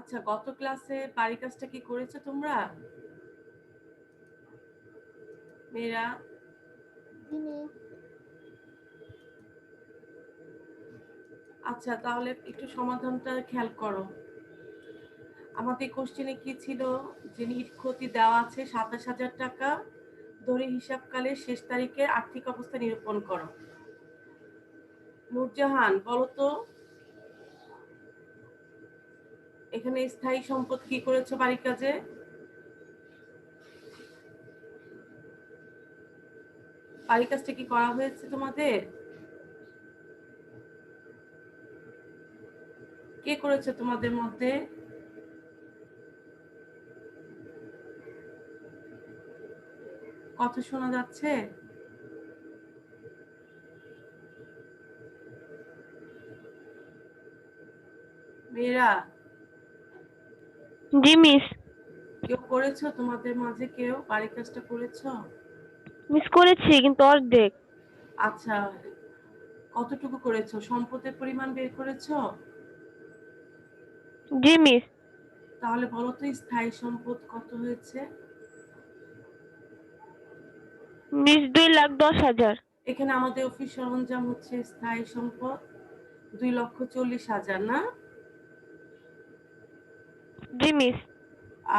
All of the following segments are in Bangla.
আচ্ছা, গত ক্লাসে বাড়ির কাজটা কি করেছো তোমরা মেয়েরা? জি মিস। আচ্ছা, তাহলে একটু সমাধানটা খেয়াল করো। আমাদের কোশ্চেনে কি ছিল? যে নিট ক্ষতি দেওয়া আছে ২৭,০০০ টাকা, ধরে হিসাবকালের শেষ তারিখের আর্থিক অবস্থা নিরূপণ করো। নূরজাহান বলো তো, এখানে স্থায়ী সম্পদ কি করেছো বাড়ির কাজে? বাড়ির কাজটা কি করা হয়েছে তোমাদের? কে করেছে তোমাদের মধ্যে? কথা শোনা যাচ্ছে? মেয়েরা, জি মিস। কেউ করেছো তোমাদের মাঝে? কেউ বাড়ির কাজটা করেছো? মিস করেছি কিন্তু অর্ধেক। আচ্ছা, কতটুকু করেছো? সম্পদের পরিমাণ বের করেছো? জি মিস। তাহলে বলো তো স্থায়ী সম্পদ কত হয়েছে? মিস 2,10,000। এখানে আমাদের অফিস সরঞ্জাম হচ্ছে স্থায়ী সম্পদ 2,40,000, না? জি মিস।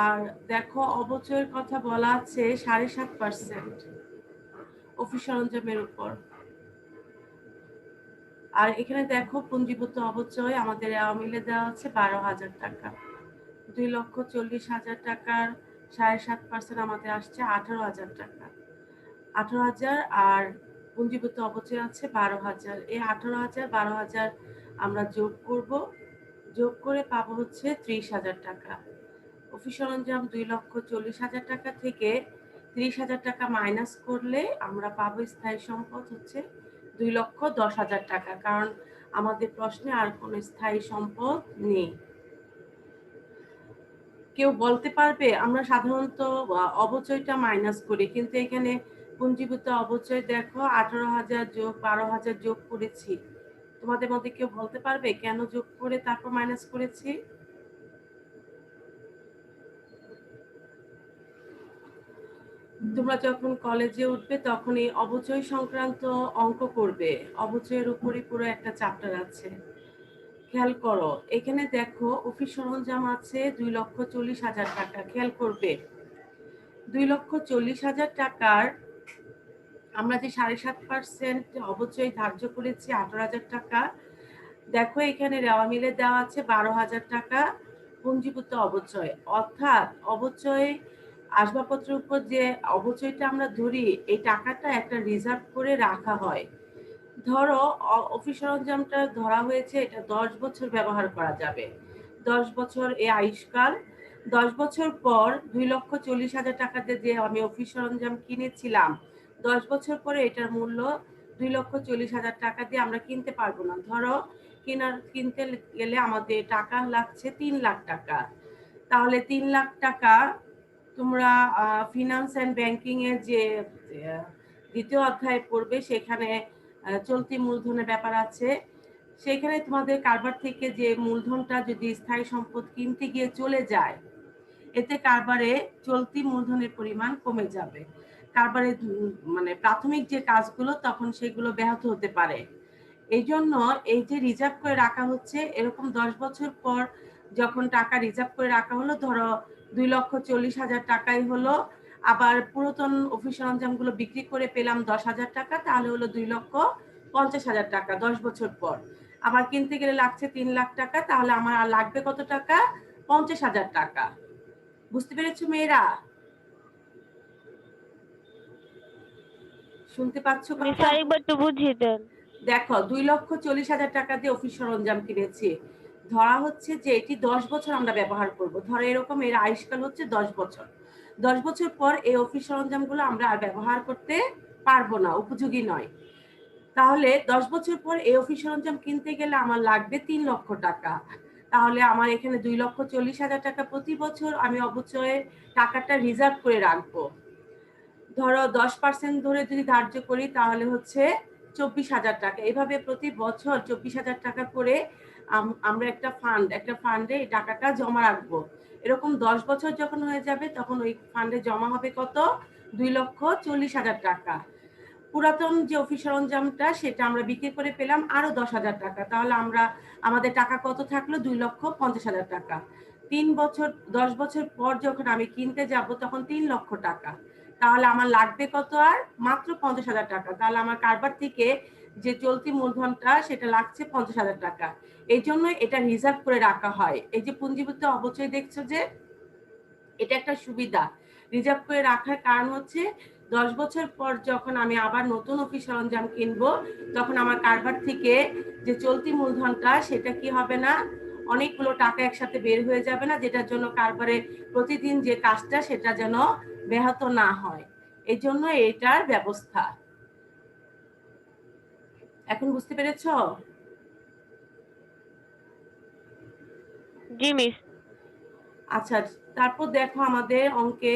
আর দেখো, অবচয়ের কথা বলা আছে 7.5% অফিস সরঞ্জামের উপর। আর এখানে দেখো, পুঞ্জীভূত অবচয় আমাদের মিলে দেওয়া আছে 12,000 টাকা। 2,40,000 টাকার 7.5% আমাদের আসছে 18,000 টাকা। 18,000 আর পুঞ্জীভূত অবচয় আছে 12,000। এই 18,000 12,000 আমরা যোগ করব, যোগ করে পাবো হচ্ছে 30,000 টাকা। অফিস সরঞ্জাম 2,40,000 টাকা থেকে 30,000 টাকা মাইনাস করলে আমরা পাবো স্থায়ী সম্পদ হচ্ছে 2,10,000 টাকা, কারণ আমাদের প্রশ্নে আর কোনো স্থায়ী সম্পদ নেই। কেউ বলতে পারবে? আমরা সাধারণত অবচয়টা মাইনাস করি, কিন্তু এখানে পুঞ্জীভূত অবচয় দেখো 18,000 যোগ 12,000 যোগ করেছি। তোমাদের মধ্যে কেউ বলতে পারবে কেন যোগ করে তারপর মাইনাস করেছি? তোমরা যখন কলেজে উঠবে তখন এই অবচয় সংক্রান্ত অঙ্ক করবে। অবচয়ের উপরই পুরো একটা চ্যাপ্টার আছে। খেয়াল করো, এখানে দেখো অফিস সরঞ্জাম আছে 2,40,000 টাকা। খেয়াল করবে, 2,40,000 টাকার আমরা যে 7.5% অবচয় ধার্য করেছি 18,000 টাকা। দেখো এখানে রেওয়া মিলে দেওয়া আছে 12,000 টাকা পুঞ্জীভূত অবচয়, অর্থাৎ অবচয় আসবাবপত্রের উপর যে অবচয়টা আমরা ধরি, এই টাকাটা একটা রিজার্ভ করে রাখা হয়। ধরো অফিস সরঞ্জামটা ধরা হয়েছে এটা 10 বছর ব্যবহার করা যাবে। 10 বছর এই আয়ুষ্কাল। 10 বছর পর 2,40,000 টাকাতে যে আমি অফিস সরঞ্জাম কিনেছিলাম, 10 বছর পরে এটার মূল্য 2,40,000 টাকা দিয়ে আমরা কিনতে পারবো না। ধরো কিনতে গেলে আমাদের টাকা লাগছে 3 লাখ টাকা। তাহলে 3 লাখ টাকা তোমরা ফিনান্স অ্যান্ড ব্যাংকিং এর যে দ্বিতীয় অধ্যায় পড়বে, সেখানে চলতি মূলধনের ব্যাপার আছে। সেখানে তোমাদের কারবার থেকে যে মূলধনটা যদি স্থায়ী সম্পদ কিনতে গিয়ে চলে যায়, এতে কারবারে চলতি মূলধনের পরিমাণ কমে যাবে। কারবারে মানে প্রাথমিক যে কাজগুলো তখন সেগুলো ব্যাহত হতে পারে। এই জন্য এই যে রিজার্ভ করে রাখা হচ্ছে, এরকম 10 বছর পর যখন টাকা রিজার্ভ করে রাখা হলো, ধরো 2,40,000 টাকাই হলো, আবার পুরাতন অফিস সরঞ্জামগুলো বিক্রি করে পেলাম 10,000 টাকা, তাহলে হলো 2,50,000 টাকা 10 বছর পর। আবার কিনতে গেলে লাগছে 3 লাখ টাকা, তাহলে আমার আর লাগবে কত টাকা? 50,000 টাকা। বুঝতে পেরেছো মেয়েরা? শুনতে পাচ্ছ মিস কথা? আরেকবার তো বুঝিয়ে দেন। দেখো, 2,40,000 টাকা দিয়ে অফিস সরঞ্জাম কিনেছি। ধরা হচ্ছে যে এটি 10 বছর আমরা ব্যবহার করব। ধরো এরকম এর আয়ুষ্কাল হচ্ছে 10 বছর। 10 বছর পর এই অফিস সরঞ্জামগুলো আমরা আর ব্যবহার করতে পারবো না, উপযোগী নয়। তাহলে 10 বছর পর এই অফিস সরঞ্জাম কিনতে গেলে আমার লাগবে 3 লক্ষ টাকা। তাহলে আমার এখানে 2,40,000 টাকা প্রতি বছর আমি অবচয়ে টাকাটা রিজার্ভ করে রাখবো। ধরো 10% ধরে যদি ধার্য করি তাহলে হচ্ছে 24,000 টাকা। এভাবে প্রতি বছর 24,000 টাকা করে আমরা একটা ফান্ডে এই টাকাটা জমা রাখবো। এরকম 10 বছর যখন হয়ে যাবে তখন ওই ফান্ডে জমা হবে কত? 2,40,000 টাকা। পুরাতন যে অফিস সরঞ্জামটা সেটা আমরা বিক্রি করে পেলাম আরো 10,000 টাকা। তাহলে আমাদের টাকা কত থাকলো? 2,50,000 টাকা। 10 বছর পর যখন আমি কিনতে যাব তখন 3 লক্ষ টাকা। তাহলে আমার লাগবে কত আর? মাত্র 50,000 টাকা। তাহলে আমার কারবার থেকে যে চলতি মূলধনটা সেটা লাগছে 50,000 টাকা। এই জন্য এটা রিজার্ভ করে রাখা হয়। এই যে পুঞ্জিভূত অপচয় দেখছো যে, এটা একটা সুবিধা। রিজার্ভ করে রাখার কারণ হচ্ছে 10 বছর পর যখন আমি আবার নতুন অফিস সরঞ্জাম কিনবো তখন আমার কারবার থেকে যে চলতি মূলধনটা সেটা কি হবে না, অনেকগুলো টাকা একসাথে বের হয়ে যাবে না, যেটার জন্য কারবারে প্রতিদিন যে কাজটা সেটা যেন ব্যাহত না হয়। এই জন্য এটার ব্যবস্থা। এখন বুঝতে পেরেছো? জি মিস। আচ্ছা, তারপর দেখো আমাদের অঙ্কে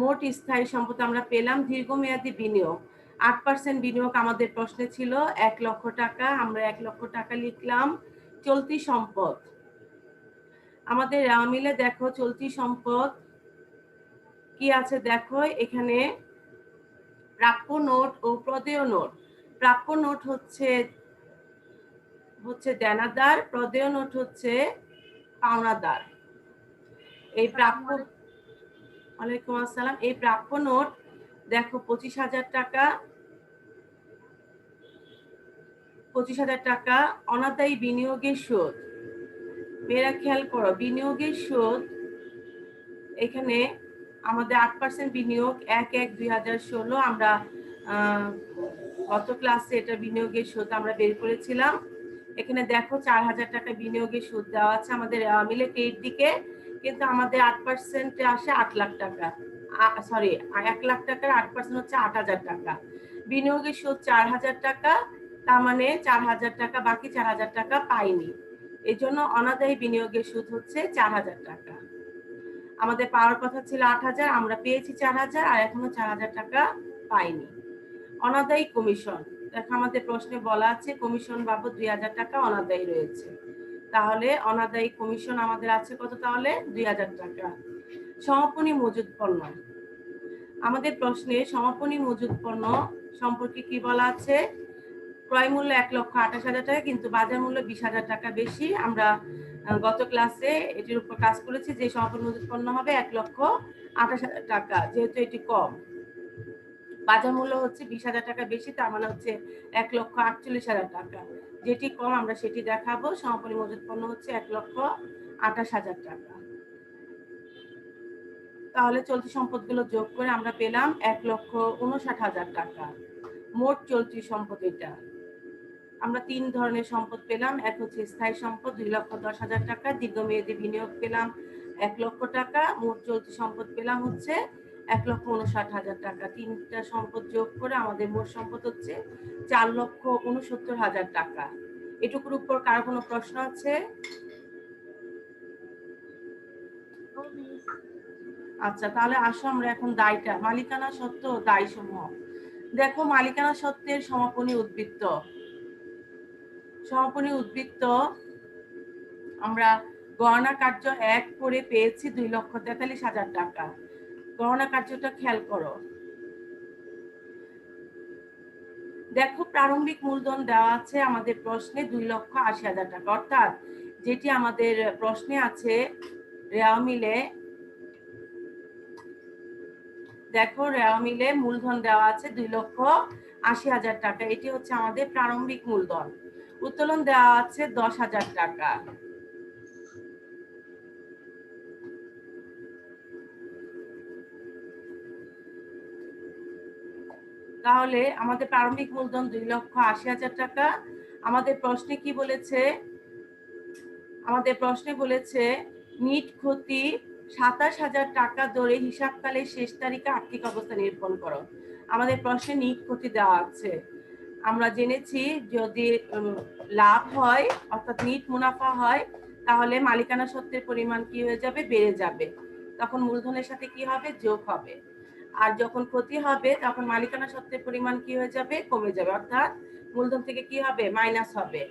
মোট স্থায়ী সম্পদ আমরা পেলাম দীর্ঘমেয়াদী বিনিয়োগ 8% বিনিয়োগ আমাদের প্রশ্নে ছিল 1 লক্ষ টাকা। আমরা 1 লক্ষ টাকা লিখলাম। চলতি সম্পদ আমাদের মিলে দেখো চলতি সম্পদ কি আছে দেখো এখানে প্রাপ্য নোট ও প্রদেয় নোট। প্রাপ্য নোট হচ্ছে দেনাদার, প্রদেয় নোট হচ্ছে পাওনাদার। এই প্রাপ্য ওয়ালাইকুম আসসালাম। এই প্রাপ্য নোট দেখো 25,000 টাকা, 25,000 টাকা অনাদায়ী বিনিয়োগের সুদ। মেয়েরা খেয়াল করো, বিনিয়োগের সুদ এখানে আমাদের 8% বিনিয়োগ 1/1/2016 আমরা গত ক্লাসে এটা বিনিয়োগের সুদ আমরা বের করেছিলাম। এখানে দেখো 4,000 টাকা বিনিয়োগের সুদ দেওয়া আছে আমাদের মিলে পেড দিকে, কিন্তু আমাদের 8% আসে 8 লাখ টাকা। সরি, 1 লাখ টাকার 8% হচ্ছে 8,000 টাকা। বিনিয়োগের সুদ 4,000 টাকা, তার মানে 4,000 টাকা, বাকি 4,000 টাকা পাইনি। এই জন্য অনাদায়ী বিনিয়োগের সুদ হচ্ছে 4,000 টাকা। আমাদের পাওয়ার কথা ছিল 8,000, আমরা পেয়েছি 4,000 আর এখনো 4,000 টাকা পাইনি। অনাদায়ী কমিশন দেখো আমাদের প্রশ্নে বলা আছে কমিশন বাবদ 2,000 টাকা অনাদায়ী রয়েছে। তাহলে অনাদায়ী কমিশন আমাদের আছে কত? তাহলে 2,000 টাকা। সমাপনী মজুদ পণ্য আমাদের প্রশ্নে সমাপনী মজুদ পণ্য সম্পর্কে কি বলা আছে? ক্রয় মূল্য 1,28,000 টাকা, কিন্তু বাজার মূল্য 20,000 টাকা বেশি। আমরা গত ক্লাসে এটির উপর কাজ করেছি যে সমাপনী মজুদ পণ্য হবে 1,28,000 টাকা, যেহেতু এটি কম, বাজার মূল্য হচ্ছে 20,000 টাকা বেশি, তার মানে হচ্ছে 1,48,000 টাকা। যেটি কম আমরা সেটি দেখাবো। সমাপনী মজুদ পণ্য হচ্ছে 1,28,000 টাকা। তাহলে চলতি সম্পদগুলো যোগ করে আমরা পেলাম 1,59,000 টাকা। মোট চলতি সম্পদ এটা। আমরা 3 ধরনের সম্পদ পেলাম। এক হচ্ছে স্থায়ী সম্পদ 2,10,000 টাকা, দীর্ঘমেয়াদী বিনিয়োগ পেলাম 1 লক্ষ টাকা, মোট চলতি সম্পদ পেলাম হচ্ছে 1,59,000 টাকা। 3টা সম্পদ যোগ করে আমাদের মোট সম্পদ হচ্ছে 4,69,000 টাকা। এটুকুর উপর কার কোনো প্রশ্ন আছে? আচ্ছা, তাহলে আসো আমরা এখন দায়টা, মালিকানা সত্ত্ব ও দায় সমূহ দেখো। মালিকানা সত্ত্বের সমাপনী উদ্বৃত্ত। সমাপনী উদ্বৃত্ত আমরা গণনা কার্য 1 করে পেয়েছি 2,43,000 টাকা। গণনা কার্যটা খেয়াল করো। দেখো প্রারম্ভিক মূলধন দেওয়া আছে আমাদের প্রশ্নে 2,80,000 টাকা, অর্থাৎ যেটি আমাদের প্রশ্নে আছে রেওয়া মিলে। দেখো রেওয়া মিলে মূলধন দেওয়া আছে 2,80,000 টাকা, এটি হচ্ছে আমাদের প্রারম্ভিক মূলধন। উত্তোলন দেওয়া আছে 10,000 টাকা। তাহলে আমাদের প্রারম্ভিক মূলধন 2,80,000 টাকা। আমাদের প্রশ্নে কি বলেছে? আমাদের প্রশ্নে বলেছে নিট ক্ষতি 27,000 টাকা ধরে হিসাবকালের শেষ তারিখে আর্থিক অবস্থা নিরূপণ করো। আমাদের প্রশ্নে নিট ক্ষতি দেওয়া আছে। আমরা জেনেছি যদি লাভ হয় অর্থাৎ নিট মুনাফা হয় তাহলে মালিকানা সত্ত্বের পরিমাণ কি হয়ে যাবে? বেড়ে যাবে। তখন মূলধনের সাথে কি হবে? যোগ হবে। আর যখন ক্ষতি হবে তখন মালিকানা সত্ত্বের পরিমাণ কি হয়ে যাবে? কমে যাবে, অর্থাৎ মূলধন থেকে কি হবে? মাইনাস হবে।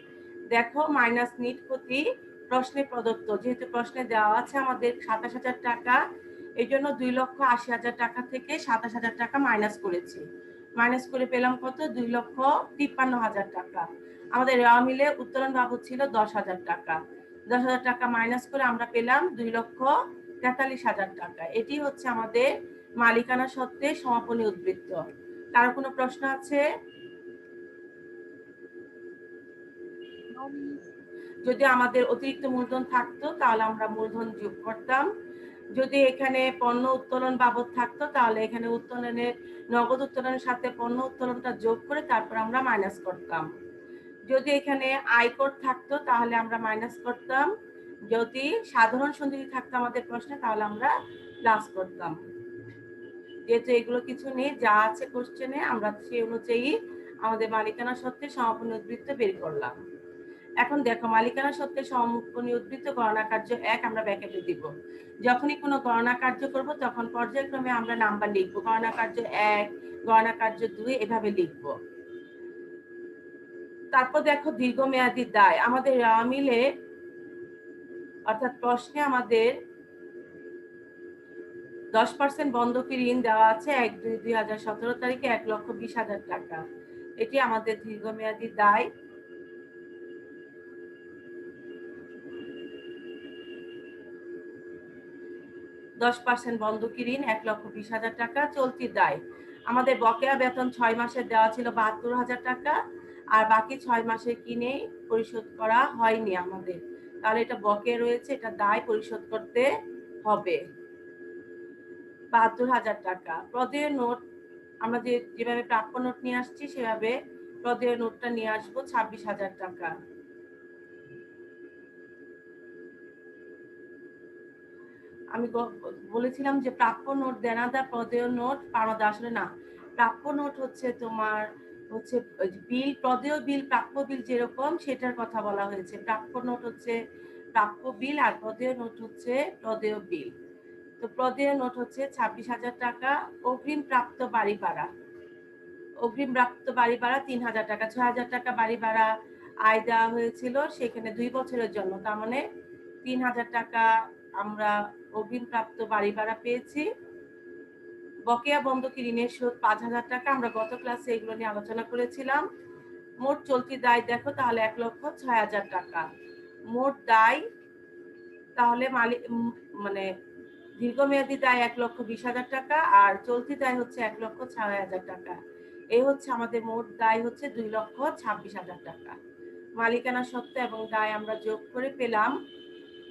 দেখো মাইনাস নিট প্রতি প্রশ্নে প্রদত্ত, যেহেতু প্রশ্নে দেওয়া আছে আমাদের ২৭,০০০ টাকা, এই জন্য ২,৮০,০০০ টাকা থেকে ২৭,০০০ টাকা মাইনাস করেছি। মাইনাস করে পেলাম কত? ২,৫৩,০০০ টাকা। আমাদের রেওয়া মিলে উত্তোলন বাবদ ছিল ১০,০০০ টাকা। ১০,০০০ টাকা মাইনাস করে আমরা পেলাম ২,৪৩,০০০ টাকা। এটি হচ্ছে আমাদের মালিকানা সত্ত্বে সমাপনী উদ্বৃত্ত। কারো কোনো প্রশ্ন আছে? No miss. যদি আমাদের অতিরিক্ত মূলধন থাকতো তাহলে আমরা মূলধন যোগ করতাম। যদি এখানে পণ্য উত্তোলন বাবদ থাকতো তাহলে এখানে উত্তোলনের নগদ উত্তোলনের সাথে পণ্য উত্তোলনটা যোগ করে তারপর আমরা মাইনাস করতাম। যদি এখানে আয়কর থাকতো তাহলে আমরা মাইনাস করতাম। যদি সাধারণ সঞ্চিতি থাকতো আমাদের প্রশ্নে তাহলে আমরা প্লাস করতাম। যেহেতু এগুলো কিছু নেই, যা আছে কোশ্চেনে আমরা সেই অনুযায়ী আমাদের মালিকানা সত্ত্বে সমাপনী উদ্বৃত্ত বের করলাম। এখন দেখো মালিকানা সত্ত্বে সমাপনী উদ্বৃত্ত গণনা কার্য ১ আমরা ব্র্যাকেটে দিব। যখনই কোনো গণনা কার্য করব তখন পর্যায়ক্রমে আমরা নাম্বার লিখব। গণনা কার্য ১, গণনা কার্য ২ এভাবে লিখব। তারপর দেখো দীর্ঘমেয়াদী দায়। আমাদের রেওয়া মিলে অর্থাৎ প্রশ্নে আমাদের 10% বন্ধকি ঋণ দেওয়া আছে ১/২/২০১৭ তারিখে ১,২০,০০০ টাকা। এটি আমাদের দীর্ঘমেয়াদী দায়। %10 বন্ধকি ঋণ ১,২০,০০০ টাকা। চলতি দায় আমাদের বকেয়া বেতন ৬ মাসের দেওয়া ছিল ৭২,০০০ টাকা, আর বাকি ৬ মাসের কিনে পরিশোধ করা হয়নি আমাদের, তাহলে এটা বকেয়া রয়েছে, এটা দায় পরিশোধ করতে হবে ৭২,০০০ টাকা। প্রদেয় নোট আমরা যেভাবে প্রাপ্য নোট নিয়ে আসছি সেভাবে প্রদেয় নোটটা নিয়ে আসবো ২৬,০০০ টাকা। আমি বলেছিলাম যে প্রাপ্য নোট দেনাদা, প্রদেয় নোট পাওনাদা, আসলে না, প্রাপ্য নোট হচ্ছে তোমার হচ্ছে বিল, প্রদেয় বিল, প্রাপ্য বিল যেরকম সেটার কথা বলা হয়েছে। প্রাপ্য নোট হচ্ছে প্রাপ্য বিল আর প্রদেয় নোট হচ্ছে প্রদেয় বিল। তো প্রদেয় নোট হচ্ছে ২৬,০০০ টাকা। অগ্রিম প্রাপ্ত বাড়ি ভাড়া, অগ্রিম প্রাপ্ত বাড়ি ভাড়া ৩,০০০ টাকা। ৬,০০০ টাকা বাড়ি ভাড়া আয় দেওয়া হয়েছিল সেখানে ২ বছরের জন্য, তার মানে ৩,০০০ টাকা আমরা অগ্রিম প্রাপ্ত বাড়ি ভাড়া পেয়েছি। বকেয়া বন্ধকি ঋণের সুদ ৫,০০০ টাকা, আমরা গত ক্লাসে এগুলো নিয়ে আলোচনা করেছিলাম। মোট চলতি দায় দেখো তাহলে ১,০৬,০০০ টাকা। মোট দায় তাহলে মানে দীর্ঘমেয়াদী দায় ১,২০,০০০ টাকা আর চলতি দায় হচ্ছে ১,৬,০০০ টাকা। এই হচ্ছে আমাদের মোট দায় হচ্ছে ২,২৬,০০০ টাকা। মালিকানা সত্ত্ব এবং দায় আমরা যোগ করে পেলাম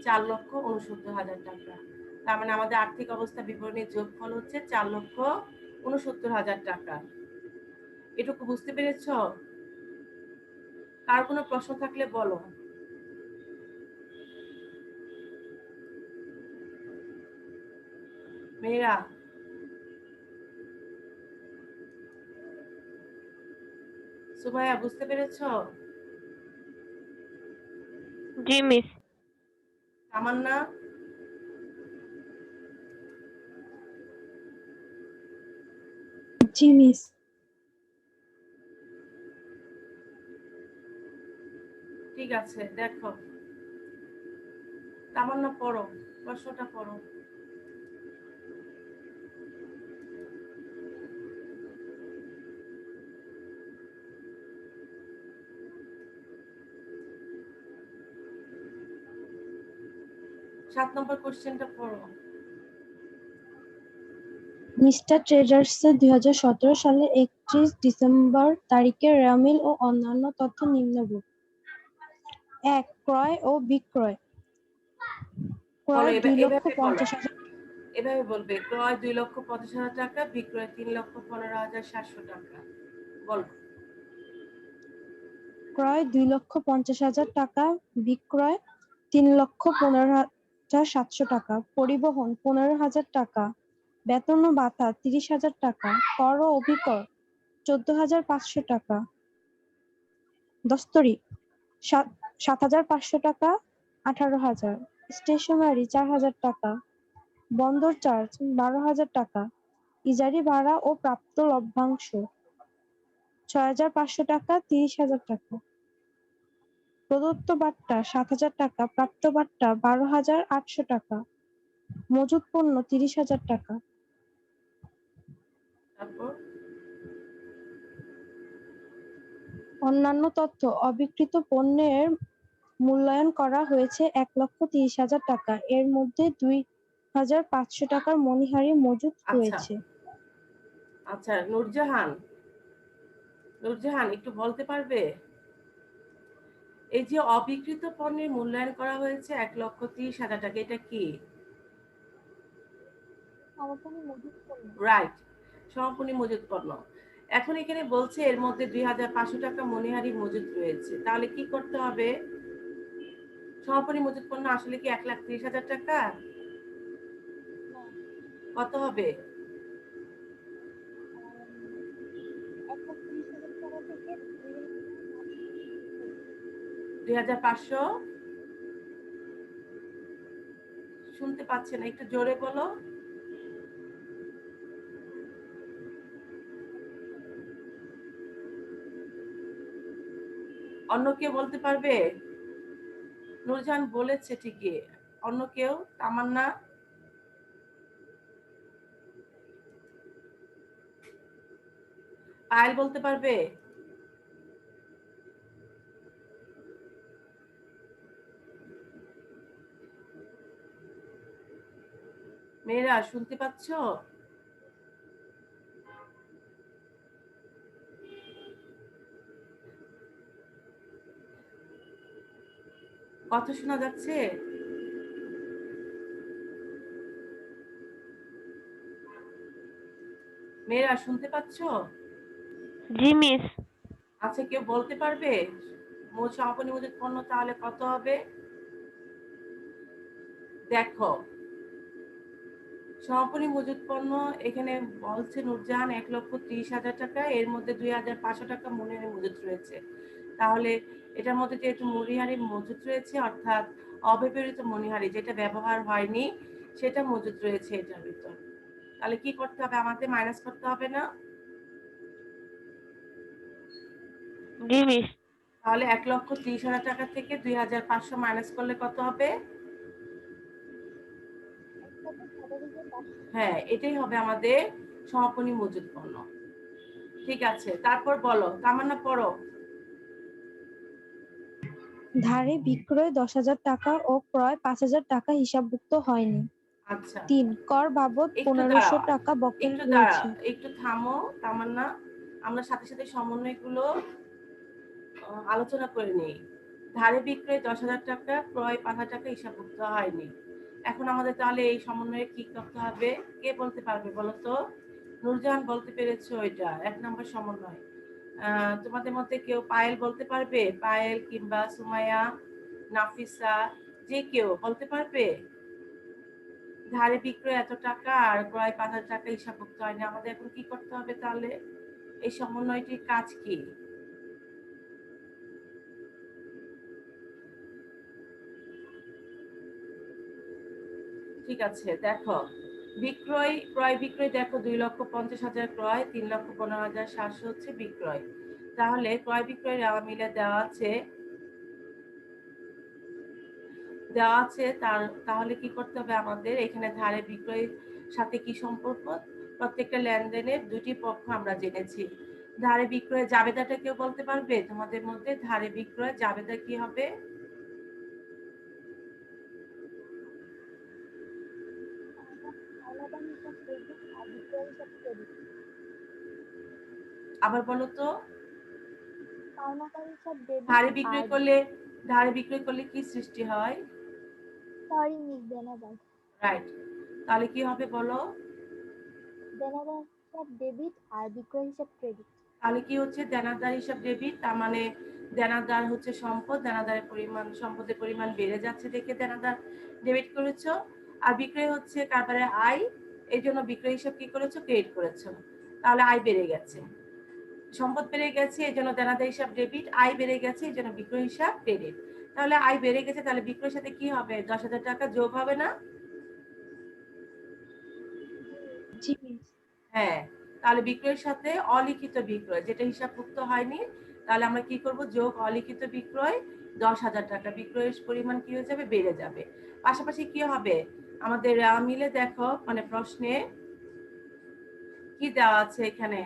৪,৬৯,০০০ টাকা। তার মানে আমাদের আর্থিক অবস্থা বিবরণীর যোগফল হচ্ছে ৪,৬৯,০০০ টাকা। এটুকু বুঝতে পেরেছ? কার কোনো প্রশ্ন থাকলে বলো। মেয়েরা, সুমাইয়া বুঝতে পেরেছ? জি মিস। তামান্না? জি মিস। ঠিক আছে, দেখো তামান্না পড়ো, প্রশ্নটা পড়ো। সাত নম্বর কোশ্চেনটা পড়ো। মিস্টার ট্রেজার্সের ২০১৭ সালের ৩১ ডিসেম্বর তারিখের রেওয়া মিল ও অন্যান্য তথ্য নিম্নরূপ: ১. ক্রয় ও বিক্রয়। বলো, ক্রয় এভাবে বলো, ২,৫০,০০০। এভাবে বলবে, ক্রয় ২,৫০,০০০ টাকা, বিক্রয় ৩,১৫,৭০০ টাকা। বলো। ক্রয় ২,৫০,০০০ টাকা, বিক্রয় ৩,১৫,৭০০ টাকা, পরিবহন ১৫,০০০ টাকা, বেতন ও ভাতা ৩০,০০০ টাকা, কর ও অভিকর ১৪,৫০০ টাকা, দস্তরি ৭,৫০০ টাকা ১৮,০০০, স্টেশনারি ৪,০০০ টাকা, বন্দর চার্জ ১২,০০০ টাকা, ইজারি ভাড়া ও প্রাপ্ত লভ্যাংশ ৬,৫০০ টাকা ৩০,০০০ টাকা। প্রদত্ত বাট্টা ৭,০০০ টাকা, প্রাপ্ত বাট্টা ১২,৮০০ টাকা, মজুত পণ্য ৩০,০০০ টাকা। তারপর অন্যান্য তথ্য অবিক্রিত পণ্যের মূল্যায়ন করা হয়েছে ১,৩০,০০০ টাকা, এর মধ্যে ২,৫০০ টাকার মণিহারি মজুত আচ্ছা রয়েছে। আচ্ছা নূরজাহান একটু বলতে পারবে এই যে অবিকৃত পণ্যের মূল্যায়ন করা হয়েছে ১,৩০,০০০ টাকা, এটা কি? রাইট, সমাপনী মজুত পণ্য। এখন এখানে বলছে এর মধ্যে ২,৫০০ টাকা মণিহারি মজুত রয়েছে, তাহলে কি করতে হবে? সমাপনী মজুত পণ্য আসলে কি ১,৩০,০০০ টাকা? কত হবে? ২,৫০০? শুনতে পাচ্ছে না, একটু জোরে বলো। অন্য কেউ বলতে পারবে? নূরজাহান বলেছে ঠিকই, অন্য কেউ? তামান্না? পায়েল বলতে পারবে? মেয়েরা শুনতে পাচ্ছ? কথা শোনা যাচ্ছে? মেয়েরা শুনতে পাচ্ছ? জি মিস। আচ্ছা, কেউ বলতে পারবে মোট সমাপনী মজুত পণ্য তাহলে কত হবে? দেখো, সমাপনী মজুত পণ্য এখানে বলছে নূরজাহান ১,৩০,০০০ টাকা, এর মধ্যে ২,৫০০ টাকা মণিহারি মজুত রয়েছে। তাহলে এটার মধ্যে যেহেতু মণিহারি মজুত রয়েছে, অর্থাৎ অব্যবহৃত মণিহারি যেটা ব্যবহার হয়নি সেটা মজুত রয়েছে এটার ভিতর। তাহলে কি করতে হবে? আমাদের মাইনাস করতে হবে না? জি মিস। তাহলে ১,৩০,০০০ টাকা থেকে ২,৫০০ মাইনাস করলে কত হবে? হ্যাঁ, এটাই হবে আমাদের সমাপনী মজুত পণ্য। ঠিক আছে, তারপর বলো, তামান্না পড়ো। ধারে বিক্রয় ১০,০০০ টাকা ও ক্রয় ৫,০০০ টাকা হিসাবভুক্ত হয়নি। আচ্ছা, ৩ কর বাবদ একটু ১৫০০ দাঁড়াও, টাকা বকেয়া একটু দাঁড়া, রয়েছে। একটু থামো তামান্না, আমরা সাথে সাথে সমন্বয়গুলো আলোচনা করে নিই। ধারে বিক্রয় ১০,০০০ টাকা, ক্রয় ৫,০০০ টাকা হিসাবভুক্ত হয়নি। এখন আমাদের তাহলে এই সমন্বয়ে কি করতে হবে? কে বলতে পারবে বলো তো? নূরজাহান বলতে পেরেছো, এটা ১ নম্বর সমন্বয়। তোমাদের মধ্যে কেউ পায়েল বলতে পারবে? পায়েল কিংবা সুমাইয়া, নাফিসা, যে কেউ বলতে পারবে? ধারে বিক্রয় এত টাকা আর ক্রয় ৫,০০০ টাকা হিসাবভুক্ত হয়নি, আমাদের এখন কি করতে হবে তাহলে? এই সমন্বয়টির কাজ কি? ঠিক আছে, দেখো, ক্রয় বিক্রয় দেখো ২,৫০,০০০ ক্রয়, ৩,১৫,৭০০ হচ্ছে বিক্রয়। তাহলে ক্রয় বিক্রয় মিলে দেওয়া আছে তাহলে কি করতে হবে আমাদের? এখানে ধারে বিক্রয়ের সাথে কি সম্পর্ক? প্রত্যেকটা লেনদেনের দুটি পক্ষ আমরা জেনেছি। ধারে বিক্রয় জাবেদাটা কেউ বলতে পারবে তোমাদের মধ্যে? ধারে বিক্রয় জাবেদা কি হবে? আবার বলো তো। ধারে বিক্রয় করলে কি সৃষ্টি হয়? রাইট, তাহলে কি হবে বলো? তাহলে কি হচ্ছে? দেনাদার হিসাব ডেবিট, তার মানে দেনাদার হচ্ছে সম্পদ, দেনাদারের পরিমাণ, সম্পদের পরিমাণ বেড়ে যাচ্ছে দেখে দেনাদার ডেবিট করেছো। আর বিক্রয় হচ্ছে কারবারের আয়, এই জন্য বিক্রয় হিসাব কি করেছো? ক্রেডিট করেছো। তাহলে আয় বেড়ে গেছে, সম্পদ বেড়ে গেছে এই জন্য দেনাদার হিসাব ডেবিট, আয় বেড়ে গেছে এই জন্য বিক্রয় হিসাব ক্রেডিট। তাহলে আয় বেড়ে গেছে, তাহলে বিক্রয়ের সাথে কি হবে? ১০,০০০ টাকা যোগ হবে না? জি মিস। হ্যাঁ, তাহলে বিক্রয়ের সাথে অলিখিত বিক্রয় যেটা হিসাবভুক্ত হয়নি তাহলে আমরা কি করব, যোগ অলিখিত বিক্রয় 10,000 টাকা, বিক্রয়ের পরিমাণ কি হয়ে যাবে, বেড়ে যাবে। পাশাপাশি কি হবে, আমাদের মিলে দেখো মানে প্রশ্নে কি দেওয়া আছে এখানে,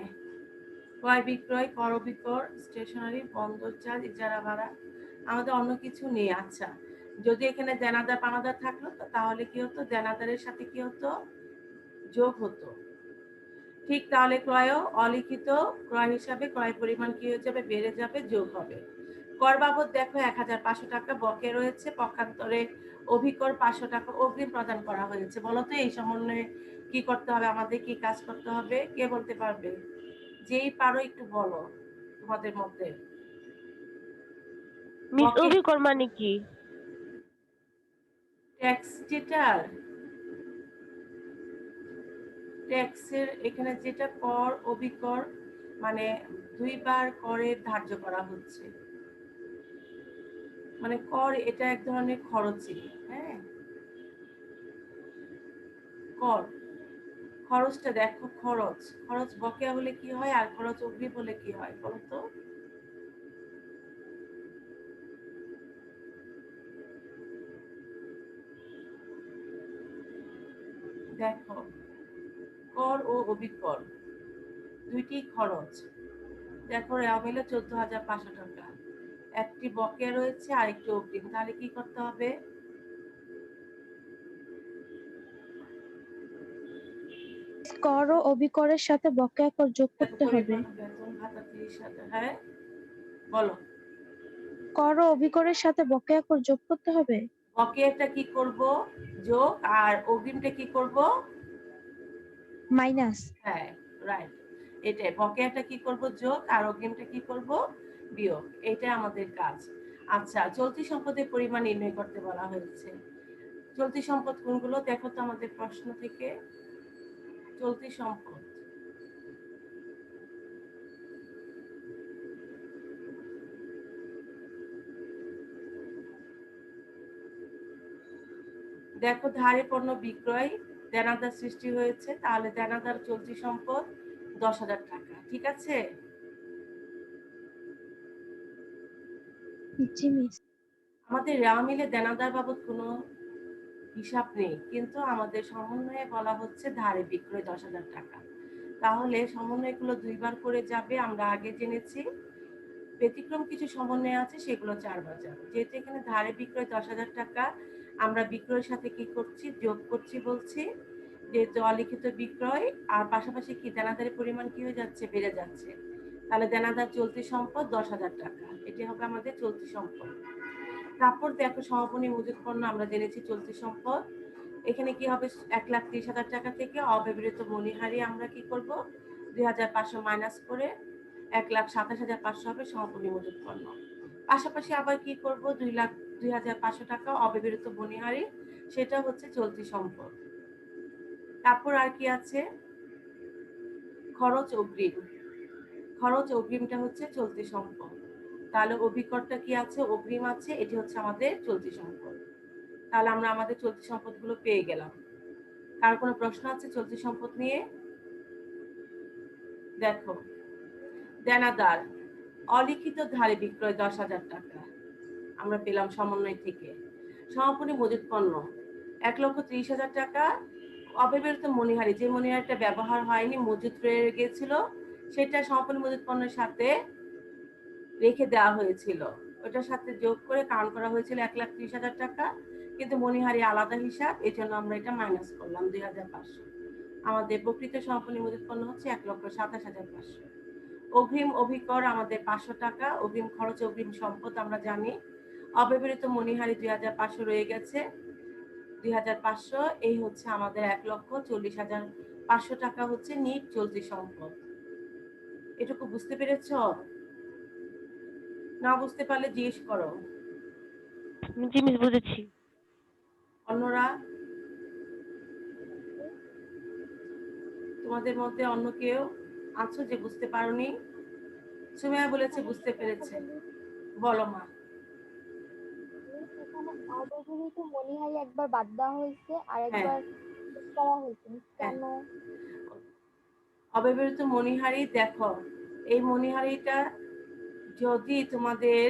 ক্রয় বিক্রয়, কর বিক্রয়, স্টেশনারি, বন্দর চার্জ, ইজারা ভাড়া, আমাদের অন্য কিছু নেই। আচ্ছা, যদি এখানে দেনাদার পানাদার থাকলো তাহলে কি হতো, দেনাদারের সাথে কি হতো, যোগ হতো। ঠিক তাহলে ক্রয় অলিখিত ক্রয় হিসাবে ক্রয় পরিমাণ কি হয়ে যাবে, বেড়ে যাবে, যোগ হবে। কর বাবদ দেখো 1,500 টাকা বকেয়া রয়েছে, পক্ষান্তরে অভিকর 500 টাকা অগ্রিম প্রদান করা হয়েছে। বলতো এই সমন্বয়ে কি করতে হবে, আমাদের কি কাজ করতে হবে, কে বলতে পারবে? যেই পারো একটু বলো তোমাদের মধ্যে। মিস বকে অভিকর মানে কি? ট্যাক্স যেটার ট্যাক্সের এখানে যেটা কর অভিকর মানে দুইবার করের ধার্য করা হচ্ছে, মানে কর এটা এক ধরনের খরচই। হ্যাঁ, কর খরচটা দেখো, খরচ খরচ বকেয়া হলে কি হয় আর খরচ অগ্রিম হলে কি হয় বলো তো? দেখো, কর ও অভিকর দুইটি খরচ। দেখো রেওয়া মিলে 14,500 টাকা, একটি বকেয়া রয়েছে আর একটি অগ্রিম, তাহলে কি করতে হবে, কর ও অবিকরের সাথে বকেয়া কর যোগ দেখো করতে হবে। পরিমাণ বেতন ভাতা 30,000। হ্যাঁ বলো, কর ও অবিকরের সাথে বকেয়া কর যোগ করতে হবে। বকেয়াটা কি করব, যোগ, আর অগ্রিমটা কি করব, মাইনাস। হ্যাঁ রাইট, এটাই বকেয়াটা কি করব, যোগ, আর অগ্রিমটা কি করব, বিয়োগ। এটাই আমাদের কাজ। আচ্ছা, চলতি সম্পদের পরিমাণ নির্ণয় করতে বলা হয়েছে। চলতি সম্পদ কোনগুলো দেখো তো আমাদের প্রশ্ন থেকে, চলতি সম্পদ দেখো, ধারে পণ্য বিক্রয়, দেনাদার সৃষ্টি হয়েছে, তাহলে দেনাদার চলতি সম্পদ 10,000 টাকা, ঠিক আছে। জি মিস। আমাদের রেওয়া মিলে দেনাদার বাবদ কোনো হিসাব নেই, কিন্তু আমাদের সমন্বয়ে বলা হচ্ছে ধারে বিক্রয় 10,000 টাকা, তাহলে সমন্বয়গুলো দুইবার করে যাবে, আমরা আগে জেনেছি। ব্যতিক্রম কিছু সমন্বয় আছে, সেগুলো 4বার যাবে। যেহেতু এখানে ধারে বিক্রয় 10,000 টাকা, আমরা বিক্রয়ের সাথে কি করছি, যোগ করছি বলছি, যেহেতু অলিখিত বিক্রয়, আর পাশাপাশি কি দেনাদারের পরিমাণ কি হয়ে যাচ্ছে, বেড়ে যাচ্ছে, তাহলে দেনাদার চলতি সম্পদ 10,000 টাকা, এটি হবে আমাদের চলতি সম্পদ। তারপর দেখো, সমাপনী মজুত পণ্য আমরা জেনেছি চলতি সম্পদ, এখানে কি হবে, 1,30,000 টাকা থেকে অব্যবহৃত মণিহারি আমরা কি করব, 2,500 মাইনাস করে 1,27,500 হবে সমাপনী মজুত পণ্য। পাশাপাশি আবার কি করব, 2,500 টাকা অব্যবহৃত মণিহারি, সেটা হচ্ছে চলতি সম্পদ। তারপর আর কি আছে, খরচ অগ্রিম, খরচ অগ্রিমটা হচ্ছে চলতি সম্পদ, তাহলে অভিকরটা কি আছে, অগ্রিম আছে, এটি হচ্ছে আমাদের চলতি সম্পদ। তাহলে আমরা আমাদের চলতি সম্পদগুলো পেয়ে গেলাম। কার কোনো প্রশ্ন আছে চলতি সম্পদ নিয়ে? দেখো, দেনাদার অলিখিত ধারে বিক্রয় 10,000 টাকা আমরা পেলাম সমন্বয় থেকে। সমাপনী মজুত পণ্য 1,30,000 টাকা, অব্যবহৃত মণিহারি, যে মণিহারিটা ব্যবহার হয়নি, মজুত রয়ে গেছিল, সেটা সমাপনী মজুত পণ্যের সাথে রেখে দেওয়া হয়েছিল, ওটার সাথে যোগ করে কাউন্ট করা হয়েছিল 1,30,000 টাকা, কিন্তু মণিহারি আলাদা হিসাব, এই জন্য আমরা এটা মাইনাস করলাম 2,500। আমাদের প্রকৃত সমাপনী মজুত পণ্য হচ্ছে 1,27,500। অগ্রিম অভিকর আমাদের 500 টাকা, অগ্রিম খরচ অগ্রিম সম্পদ আমরা জানি। অব্যবহৃত মণিহারি 2,500 রয়ে গেছে, 2,500, এই হচ্ছে আমাদের 1,40,500 টাকা হচ্ছে নিট চলতি সম্পদ। এটুকু বুঝতে পেরেছ? না বুঝতে পারলে জিজ্ঞেস করো। জি মিস, বুঝেছি। অন্যরা, তোমাদের মধ্যে অন্য কেউ আছো যে বুঝতে পারোনি? সুমাইয়া বলেছে বুঝতে পেরেছে, বলো মা। এখানে অব্যবহৃত মণিহারি একবার বাদ দেওয়া হয়েছে আর হ্যাঁ একবার যোগ করা হয়েছে, হ্যাঁ, কেন? অব্যবহৃত মণিহারি দেখো, এই মণিহারিটা যদি তোমাদের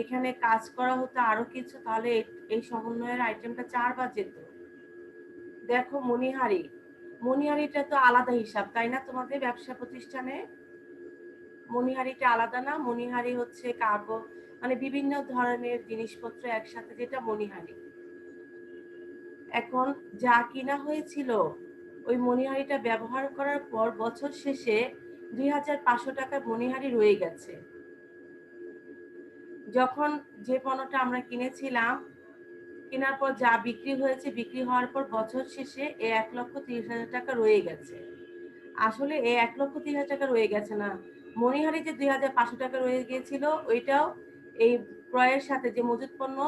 এখানে কাজ করা হতো আরো কিছু, তাহলে এই সমন্বয়ের আইটেমটা 4 বার যেত। দেখো মণিহারিটা তো আলাদা হিসাব, তাই না? তোমাদের ব্যবসা প্রতিষ্ঠানে মণিহারিটা আলাদা না? মণিহারি হচ্ছে কাগজ, মানে বিভিন্ন ধরনের জিনিসপত্র একসাথে, যেটা মণিহারি। এখন যা কিনা হয়েছিল, ওই মণিহারিটা ব্যবহার করার পর বছর শেষে 2500 টাকার মণিহারি রয়ে গেছে। যখন যে পণ্যটা আমরা কিনেছিলাম, কেনার পর যা বিক্রি হয়েছে, বিক্রি হওয়ার পর বছর শেষে 1,30,000 টাকা রয়ে গেছে। আসলে 1,30,000 টাকা রয়ে গেছে না, মণিহারি যে 2,500 টাকা রয়ে গিয়েছিল, ওইটাও এই ক্রয়ের সাথে, যে মজুত পণ্য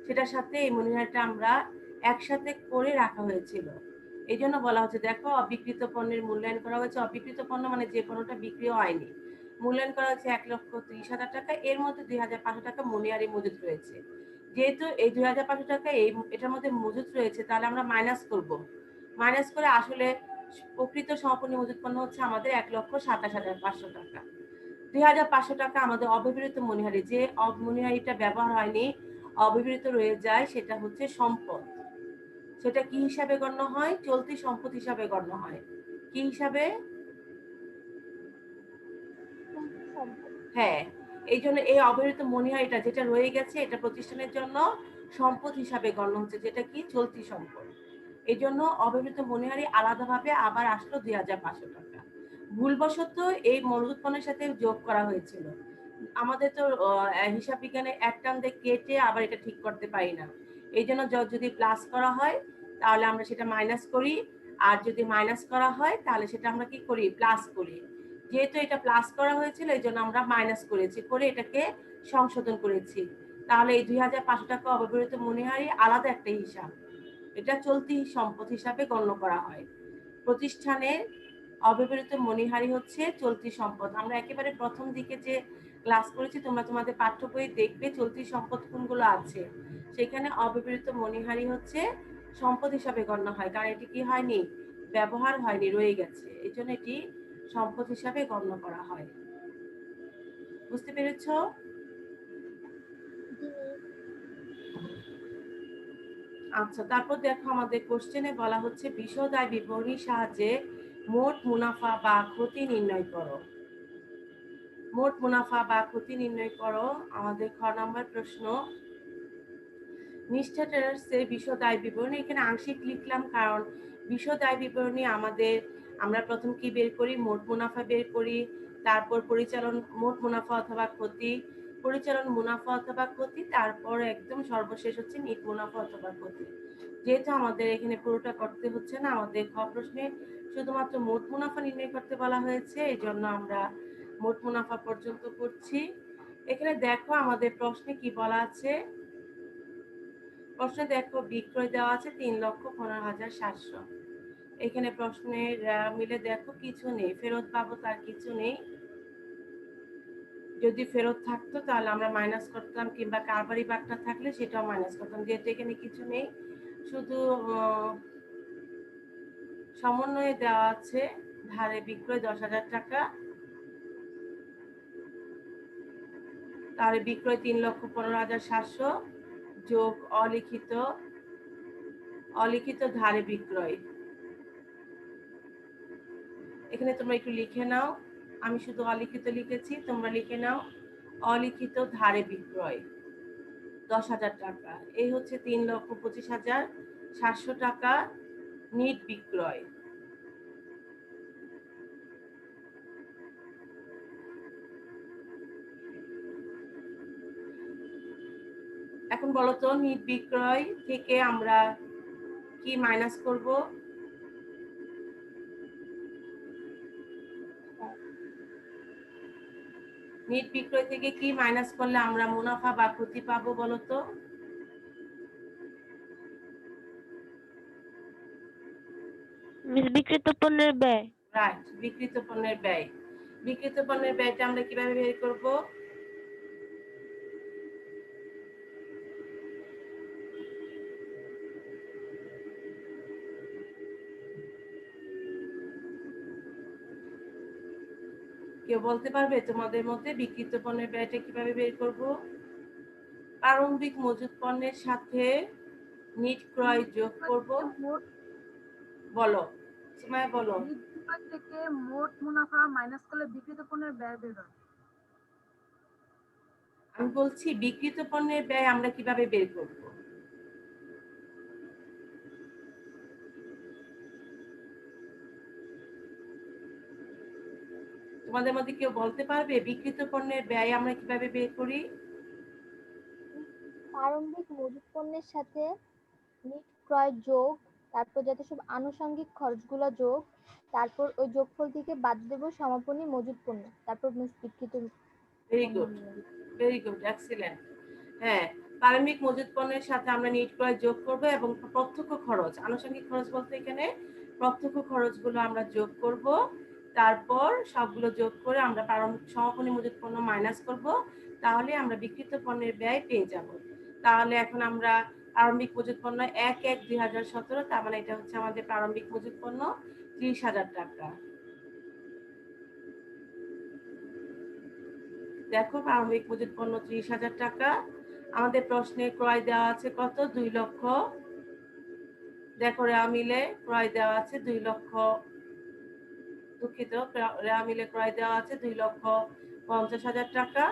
সেটার সাথে এই মণিহারিটা আমরা একসাথে করে রাখা হয়েছিল। এই জন্য বলা হচ্ছে, দেখো অবিকৃত পণ্যের মূল্যায়ন করা হয়েছে। অবিকৃত পণ্য মানে যে পণ্যটা বিক্রি হয়নি, মূল্যায়ন করা হচ্ছে 1,30,000 টাকা। এর মধ্যে 2,500 টাকা মণিহারি মজুত রয়েছে। যেহেতু এই 2,500 টাকা এটার মধ্যে মজুত রয়েছে, তাহলে আমরা মাইনাস করব। মাইনাস করে আসলে প্রকৃত সমাপনী মজুত পণ্য হচ্ছে আমাদের 1,27,500 টাকা। 2,500 টাকা আমাদের অব্যবহৃত মণিহারি, যে মণিহারিটা ব্যবহার হয়নি, অব্যবহৃত রয়ে যায়, সেটা হচ্ছে সম্পদ। সেটা কি হিসাবে গণ্য হয়? চলতি সম্পদ হিসাবে গণ্য হয়। কি হিসাবে? চলতি সম্পদ। হ্যাঁ, এই জন্য এই অব্যবহৃত মণিহারিটা যেটা রয়ে গেছে, এটা প্রতিষ্ঠানের জন্য সম্পদ হিসাবে গণ্য হচ্ছে, যেটা কি চলতি সম্পদ। এই জন্য অব্যবহৃত মণিহারি আলাদাভাবে আবার আসলো 2,500 টাকা। ভুলবশত এই মজুত পণ্যের সাথে যোগ করা হয়েছিল। আমাদের তো হিসাব বিজ্ঞানে এক টান দিয়ে কেটে আবার এটা ঠিক করতে পারি না। এই জন্য যদি প্লাস করা হয়, তাহলে আমরা সেটা মাইনাস করি, আর যদি মাইনাস করা হয়, তাহলে সেটা আমরা কি করি? প্লাস করি। যেহেতু এটা প্লাস করা হয়েছিল, এই জন্য আমরা মাইনাস করেছি, করে এটাকে সংশোধন করেছি। তাহলে এই 2,500 টাকা অব্যবহৃত মণিহারি আলাদা একটা হিসাব, এটা চলতি সম্পদ হিসাবে গণ্য করা হয়। প্রতিষ্ঠানের অব্যবহৃত মণিহারি হচ্ছে চলতি সম্পদ। আমরা একেবারে প্রথম দিকে যে ক্লাস করেছি, তোমরা তোমাদের পাঠ্য বই দেখবে চলতি সম্পদ কোনগুলো আছে, সেখানে অব্যবহৃত মণিহারি হচ্ছে সম্পদ হিসাবে গণ্য হয়, কারণ এটি কি হয়নি? ব্যবহার হয়নি, রয়ে গেছে, এই জন্য এটি সম্পদ হিসাবে গণ্য করা হয়। বুঝতে পেরেছো? জি মিস। আচ্ছা, তারপর দেখো আমাদের কোশ্চেনে বলা হচ্ছে বিশদ আয় বিবরণীর সাহায্যে মোট মুনাফা বা ক্ষতি নির্ণয় করো। মোট মুনাফা বা ক্ষতি নির্ণয় করো। আমাদের খ নম্বর প্রশ্ন, নিষ্ঠা ট্রেডার্সের বিশদ আয় বিবরণী। এখানে আংশিক লিখলাম, কারণ বিশদ আয় বিবরণী আমরা প্রথম কি বের করি? মোট মুনাফা বের করি, তারপর পরিচালন মোট মুনাফা অথবা ক্ষতি, পরিচালন মুনাফা অথবা ক্ষতি, তারপর একদম সর্বশেষ হচ্ছে নিট মুনাফা অথবা ক্ষতি। যেহেতু আমাদের এখানে পুরোটা করতে হচ্ছে না, আমাদের খ প্রশ্নে শুধুমাত্র মোট মুনাফা নির্ণয় করতে বলা হয়েছে, এই জন্য আমরা মোট মুনাফা পর্যন্ত করছি। এখানে দেখো আমাদের প্রশ্নে কি বলা আছে। প্রশ্নে দেখো বিক্রয় দেওয়া আছে 3,15,700। এখানে প্রশ্নের মিলে দেখো কিছু নেই, ফেরত পাবো তার কিছু নেই। যদি ফেরত থাকতো তাহলে আমরা মাইনাস করতাম, কিংবা কারবারি বাগটা থাকলে সেটাও মাইনাস করতাম। যেহেতু এখানে কিছু নেই, শুধু সমন্বয়ে দেওয়া আছে ধারে বিক্রয় 10,000 টাকা, তাহলে বিক্রয় 3,15,700 যোগ অলিখিত ধারে বিক্রয়। এখানে তোমরা একটু লিখে নাও, আমি শুধু অলিখিত লিখেছি, তোমরা লিখে নাও অলিখিত ধারে বিক্রয় 10,000 টাকা। এই হচ্ছে 3,25,700 টাকা নিট বিক্রয়। এখন বলো তো, নিট বিক্রয় থেকে আমরা কি মাইনাস করব? নিট বিক্রয় থেকে কি মাইনাস করলে আমরা মুনাফা বা ক্ষতি পাবো বলো তো? মিস বিক্রিত পণ্যের ব্যয়। রাইট, বিক্রিত পণ্যের ব্যয়। বিক্রিত পণ্যের ব্যয়টা আমরা কিভাবে বের করব? কেউ বলতে পারবে তোমাদের মধ্যে বিক্রিত পণ্যের ব্যয়টা কিভাবে বের করব? প্রারম্ভিক মজুত পণ্যের সাথে নিট ক্রয় যোগ করব। মোট বলো সুমাইয়া, বলো। নিট বিক্রয় থেকে মোট মুনাফা মাইনাস করলে বিক্রিত পণ্যের ব্যয় বের হয়। আমি বলছি বিক্রিত পণ্যের ব্যয় আমরা কিভাবে বের করব? তোমাদের মধ্যে কেউ বলতে পারবে বিক্রিত পণ্যের ব্যয় আমরা কিভাবে বের করি? প্রারম্ভিক মজুত পণ্যের সাথে নিট ক্রয় যোগ, তারপর যত সব আনুষঙ্গিক খরচগুলো যোগ, তারপর ওই যোগফল থেকে বাদ দেব সমাপনী মজুত পণ্য, তারপর বিক্রিত ভেরি পণ্য গুড, নিয়ে নেব। Very good, excellent. হ্যাঁ, প্রারম্ভিক মজুত পণ্যের সাথে আমরা নিট ক্রয় যোগ করব এবং প্রত্যক্ষ খরচ, আনুষঙ্গিক খরচ বলতে এখানে প্রত্যক্ষ খরচগুলো আমরা যোগ করব। তারপর সবগুলো যোগ করে আমরা প্রারম্ভিক সমাপনী মজুত পণ্য মাইনাস করব, তাহলে আমরা বিক্রিত পণ্যের ব্যয় পেয়ে যাব। তাহলে এখন আমরা প্রারম্ভিক মজুত পণ্য 1/1/2017, তার মানে এটা হচ্ছে আমাদের প্রারম্ভিক মজুত পণ্য 30,000 টাকা। দেখো প্রারম্ভিক মজুত পণ্য 30,000 টাকা। আমাদের প্রশ্নে ক্রয় দেওয়া আছে কত? 2 লক্ষ। দেখো রেওয়া মিলে ক্রয় দেওয়া আছে 2 লক্ষ, দুঃখিত, রেওয়া মিলে ক্রয় দেওয়া আছে 2,50,000 টাকা।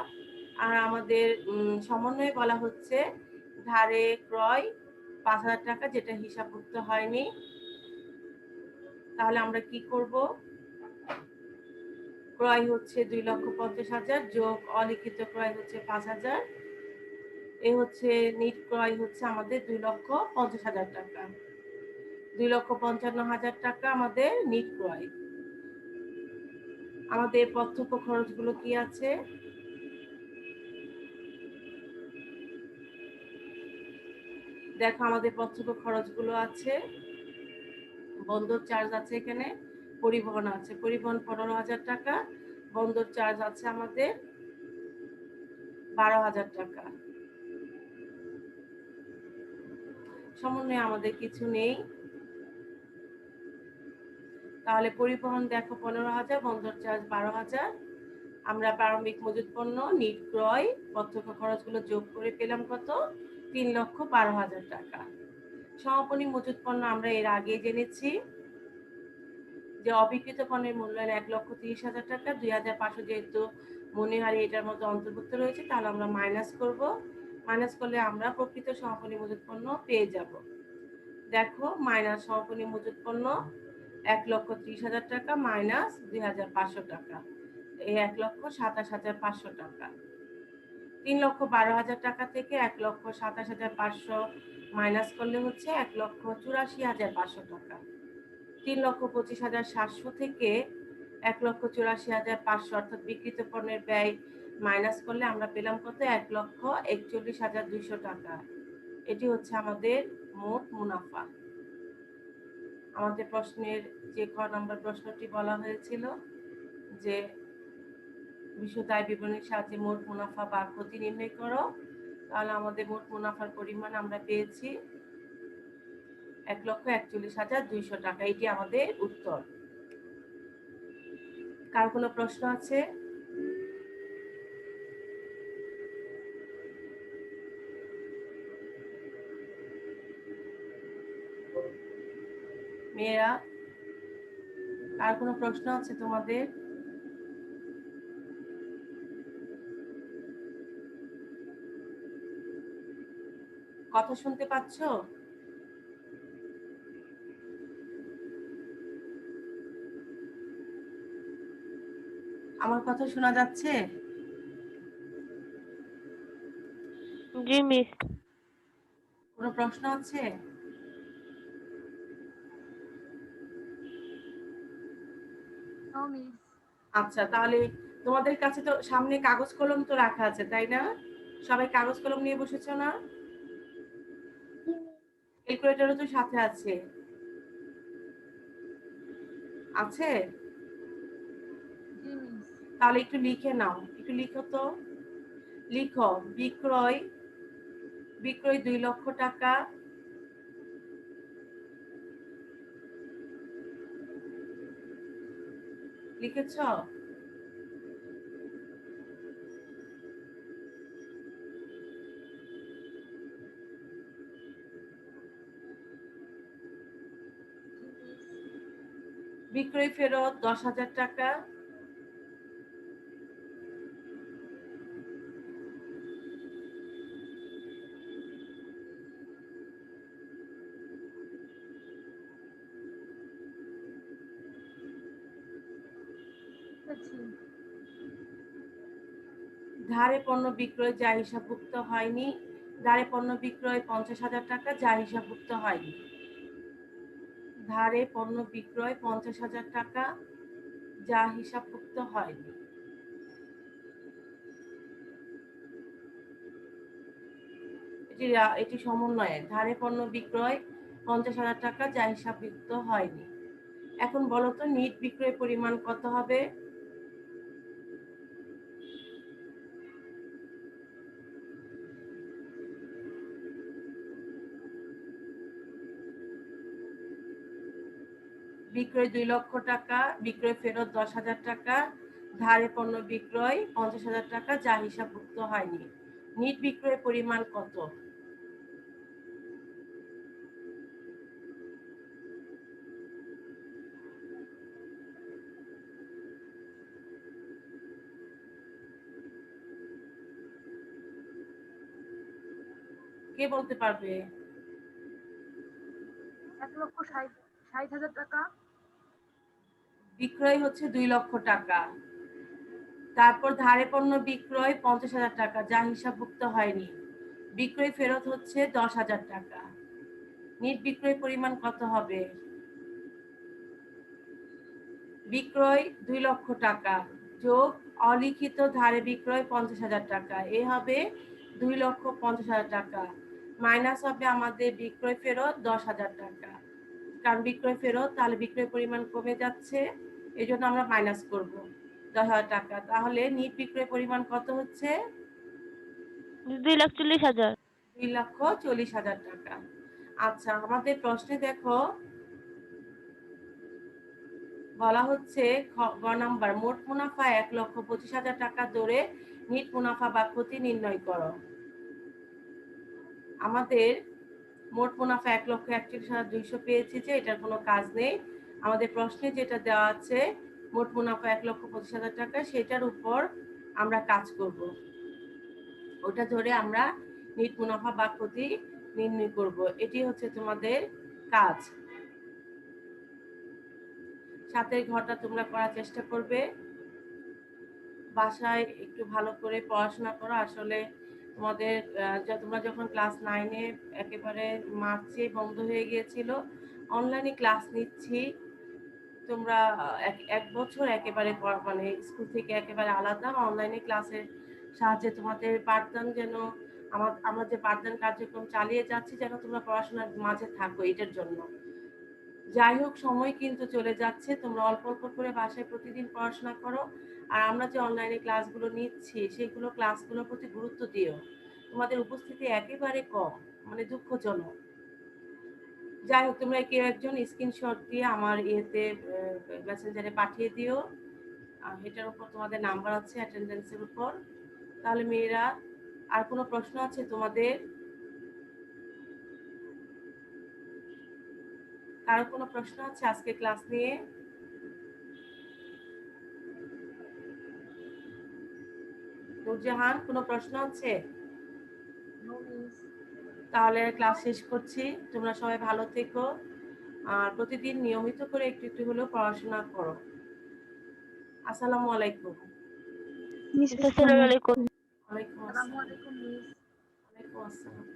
আর আমাদের সমন্বয়ে বলা হচ্ছে ধারে ক্রয় 5,000 টাকা, যেটা হিসাবভুক্ত হয়নি। তাহলে আমরা কি করব? ক্রয় হচ্ছে 2,50,000 যোগ অলিখিত ক্রয় হচ্ছে 5,000, এ হচ্ছে নিট ক্রয় হচ্ছে আমাদের 2,50,000 টাকা। 2,55,000 টাকা আমাদের নিট ক্রয়। আমাদের প্রত্যক্ষ খরচগুলো কি আছে? দেখো আমাদের প্রত্যক্ষ খরচগুলো আছে, বন্দর চার্জ আছে, এখানে পরিবহন আছে, পরিবহন 15,000 টাকা, বন্দর চার্জ আছে আমাদের 12,000 টাকা। সমন্বয়ে আমাদের কিছু নেই। তাহলে পরিবহন দেখো 15,000, বন্দর চার্জ 12,000। আমরা প্রারম্ভিক মজুত পণ্য, নিট ক্রয়, প্রত্যক্ষ খরচগুলো যোগ করে পেলাম কত? 3,12,000 টাকা। সমাপনী মজুত পণ্য আমরা এর আগে জেনেছি যে অবিকৃত পণ্যের মূল্যায়ন 1,30,000 টাকা। 2,500 যেহেতু মনিহারি এটার মধ্যে অন্তর্ভুক্ত রয়েছে, তাহলে আমরা মাইনাস করব। মাইনাস করলে আমরা প্রকৃত সমাপনী মজুত পণ্য পেয়ে যাব। দেখো মাইনাস সমাপনী মজুত পণ্য 1,30,000 টাকা মাইনাস 2,500 টাকা, এই 1,27,500 টাকা। 3,12,000 টাকা থেকে 1,27,500 মাইনাস করলে হচ্ছে 1,84,500 টাকা। 3,25,700 থেকে 1,84,500 অর্থাৎ বিক্রিত পণ্যের ব্যয় মাইনাস করলে আমরা পেলাম কত? 1,41,200 টাকা। এটি হচ্ছে আমাদের মোট মুনাফা। আমাদের প্রশ্নের যে ক নম্বর প্রশ্নটি বলা হয়েছিল যে বিশদ আয় বিবরণীর সাহায্যে মোট মুনাফা বা ক্ষতি নির্ণয় করো, তাহলে আমাদের মোট মুনাফার পরিমাণ আমরা পেয়েছি 1,41,200 টাকা। এটি আমাদের উত্তর। কার কোনো প্রশ্ন আছে? মেয়েরা, কার কোনো প্রশ্ন আছে তোমাদের? কথা শুনতে পাচ্ছ? আমার কথা শোনা যাচ্ছে? জি মিস। কোনো প্রশ্ন আছে? No miss. আচ্ছা, তাহলে তোমাদের কাছে তো সামনে কাগজ কলম তো রাখা আছে, তাই না? সবাই কাগজ কলম নিয়ে বসেছো না? ক্যালকুলেটরও তো সাথে আছে, আছে? জি মিস। তাহলে একটু লিখে নাও, একটু লিখো তো। লিখো বিক্রয়, বিক্রয় 2 লক্ষ টাকা, লিখেছ? বিক্রয় ফেরত 10,000 টাকা। লিখেছি। ধারে পণ্য বিক্রয় যা হিসাবভুক্ত হয়নি। ধারে পণ্য বিক্রয় 50,000 টাকা যা হিসাবভুক্ত হয়নি। ধারে পণ্য বিক্রয় 50,000 টাকা যা হিসাবভুক্ত হয়নি। এটি সমন্বয়ে ধারে পণ্য বিক্রয় 50,000 টাকা যা হিসাবভুক্ত হয়নি। এখন বলো তো নিট বিক্রয় পরিমাণ কত হবে? বিক্রয় 2 লক্ষ টাকা, বিক্রয় ফেরত 10,000 টাকা, ধারে পণ্য বিক্রয় 50,000 টাকা যা হিসাবভুক্ত হয়নি। নিট বিক্রয় পরিমাণ কত? কে বলতে পারবে? 1,60,000 টাকা। বিক্রয় হচ্ছে 2 লক্ষ টাকা। তারপর ধারে পণ্য বিক্রয় 50,000 টাকা যা হিসাবভুক্ত হয়নি। বিক্রয় ফেরত হচ্ছে 10,000 টাকা। নিট বিক্রয় পরিমাণ কত হবে? বিক্রয় 2 লক্ষ টাকা যোগ অলিখিত ধারে বিক্রয় 50,000 টাকা, এ হবে 2,50,000 টাকা। মাইনাস হবে আমাদের বিক্রয় ফেরত 10,000 টাকা, কারণ বিক্রয় ফেরত, তাহলে বিক্রয় পরিমাণ কমে যাচ্ছে, এই জন্য আমরা মাইনাস করব 10,000 টাকা। তাহলে নিট বিক্রয় পরিমাণ কত হচ্ছে? 2,40,000। 2,40,000 টাকা। আচ্ছা, আমাদের প্রশ্নে দেখো বলা হচ্ছে গ নাম্বার, মোট মুনাফা 1,25,000 টাকা ধরে নিট মুনাফা বা ক্ষতি নির্ণয় করো। আমাদের মোট মুনাফা 1,41,200 পেয়েছি, যে এটার কোনো কাজ নেই। আমাদের প্রশ্নে যেটা দেওয়া আছে মোট মুনাফা 1,25,000 টাকা, সেটার উপর আমরা কাজ করব। ওটা ধরে আমরা নিট মুনাফা বা ক্ষতি নির্ণয় করব। এটি হচ্ছে তোমাদের কাজ। সাথের ঘরটা তোমরা করার চেষ্টা করবে, বাসায় একটু ভালো করে পড়াশোনা করো। আসলে তোমাদের তোমরা যখন ক্লাস 9-এ একেবারে মার্চে বন্ধ হয়ে গিয়েছিল, অনলাইনে ক্লাস নিচ্ছি, তোমরা এক বছর একেবারে মানে স্কুল থেকে একেবারে আলাদা, অনলাইনে ক্লাসের সাহায্যে তোমাদের পাঠদান যেন আমরা যে পাঠদান কার্যক্রম চালিয়ে যাচ্ছি, যেন তোমরা পড়াশোনার মাঝে থাকো, এটার জন্য। যাই হোক, সময় কিন্তু চলে যাচ্ছে, তোমরা অল্প অল্প করে বাসায় প্রতিদিন পড়াশোনা করো। আর আমরা যে অনলাইনে ক্লাসগুলো নিচ্ছি, সেগুলো ক্লাসগুলোর প্রতি গুরুত্ব দিও। তোমাদের উপস্থিতি একেবারে কম, মানে দুঃখজনক। যাই হোক, তোমরা কেউ একজন স্ক্রিনশট দিয়ে আমার ইয়েতে মেসেঞ্জারে পাঠিয়ে দিও। এটার উপর তোমাদের নাম্বার আছে অ্যাটেন্ডেন্সের উপর। তাহলে মেয়েরা, আর কোনো প্রশ্ন আছে তোমাদের? কারো কোনো প্রশ্ন আছে আজকে ক্লাস নিয়ে? নূরজাহান, কোনো প্রশ্ন আছে? No miss. তাহলে ক্লাস শেষ করছি। তোমরা সবাই ভালো থেকো, আর প্রতিদিন নিয়মিত করে একটু একটু হলেও পড়াশোনা করো। আসসালামু আলাইকুম। মিস আসসালামু আলাইকুম। ওয়ালাইকুম আসসালামু আসসালাম। আলাইকুম মিস। ওয়ালাইকুম আসসালাম।